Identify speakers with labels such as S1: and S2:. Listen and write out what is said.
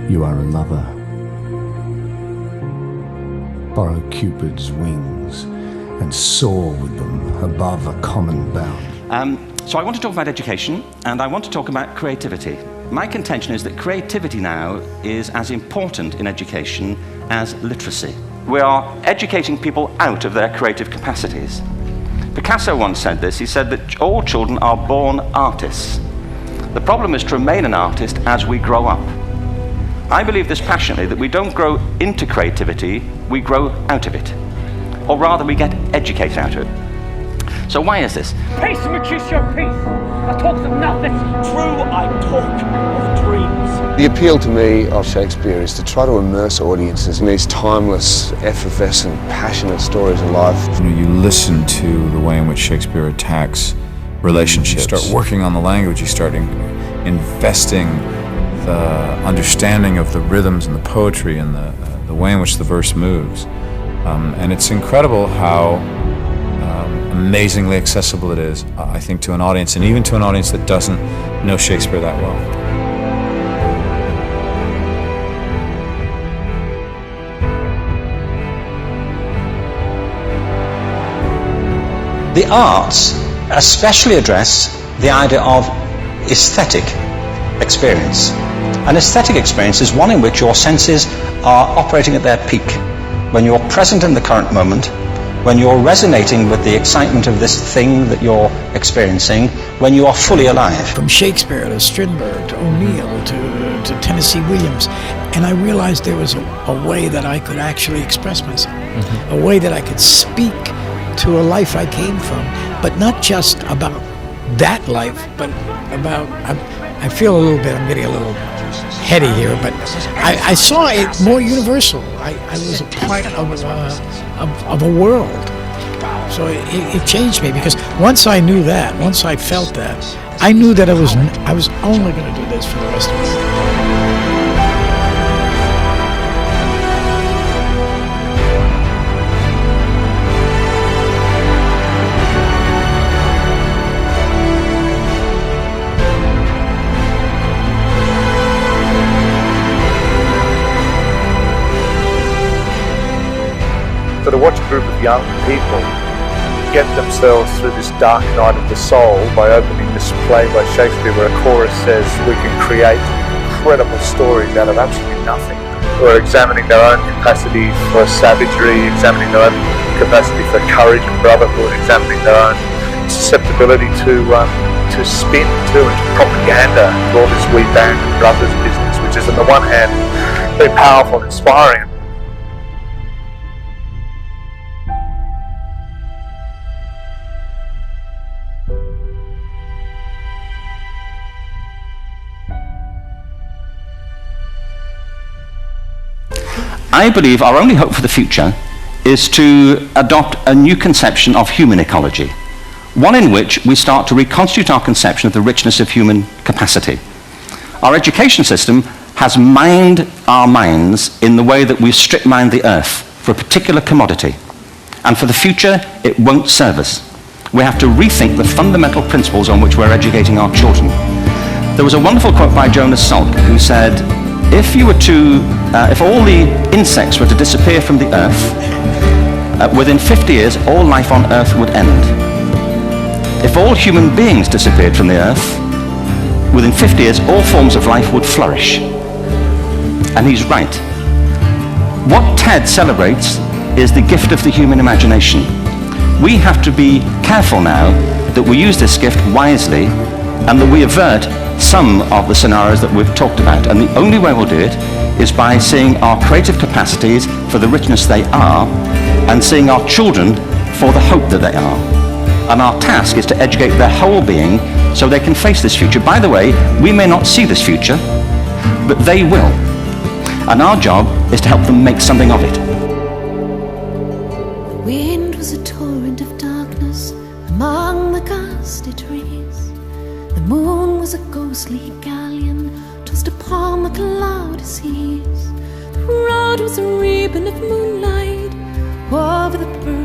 S1: You are a lover. Borrow Cupid's wings and soar with them above a common bound.
S2: So I want to talk about education, and I want to talk about creativity. My contention is that creativity now is as important in education as literacy. We are educating people out of their creative capacities. Picasso once said this. He said that all children are born artists. The problem is to remain an artist as we grow up. I believe this passionately, that we don't grow into creativity, we grow out of it. Or rather, we get educated out of it. So why is this?
S3: Peace, Mercutio, peace! I talk of nothing. True, I talk of dreams.
S4: The appeal to me of Shakespeare is to try to immerse audiences in these timeless, effervescent, passionate stories of life.
S5: You listen to the way in which Shakespeare attacks relationships. You start working on the language, you start investing the understanding of the rhythms and the poetry and the way in which the verse moves. And it's incredible how amazingly accessible it is, I think, to an audience, and even to an audience that doesn't know Shakespeare that well.
S6: The arts especially address the idea of aesthetic experience. An aesthetic experience is one in which your senses are operating at their peak, when you're present in the current moment, when you're resonating with the excitement of this thing that you're experiencing, when you are fully alive.
S7: From Shakespeare to Strindberg to O'Neill to Tennessee Williams, and I realized there was a way that I could actually express myself, a way that I could speak to a life I came from, but not just about that life, but about, I feel a little bit, I'm getting a little heady here, but I saw it more universal. I was a part of a world. So it changed me, because once I knew that, once I felt that, I knew that I was only going to do this for the rest of my life.
S8: So to watch a group of young people get themselves through this dark night of the soul by opening this play by Shakespeare where a chorus says we can create incredible stories out of absolutely nothing, or examining their own capacity for savagery, examining their own capacity for courage and brotherhood, examining their own susceptibility to spin too, and to propaganda, and all this we band of brothers business, which is on the one hand very powerful and inspiring.
S2: I believe our only hope for the future is to adopt a new conception of human ecology, one in which we start to reconstitute our conception of the richness of human capacity. Our education system has mined our minds in the way that we strip mine the earth for a particular commodity, and for the future it won't serve us. We have to rethink the fundamental principles on which we're educating our children. There was a wonderful quote by Jonas Salk, who said, if you were to if all the insects were to disappear from the Earth, within 50 years, all life on Earth would end. If all human beings disappeared from the Earth, within 50 years, all forms of life would flourish. And he's right. What TED celebrates is the gift of the human imagination. We have to be careful now that we use this gift wisely and that we avert some of the scenarios that we've talked about. And the only way we'll do it is by seeing our creative capacities for the richness they are and seeing our children for the hope that they are. And our task is to educate their whole being so they can face this future. By the way, we may not see this future, but they will. And our job is to help them make something of it.
S9: The wind was a torrent of darkness among the gusty trees. The moon was a ghostly galleon tossed upon the cloudy seas. The road was a ribbon of moonlight over the birds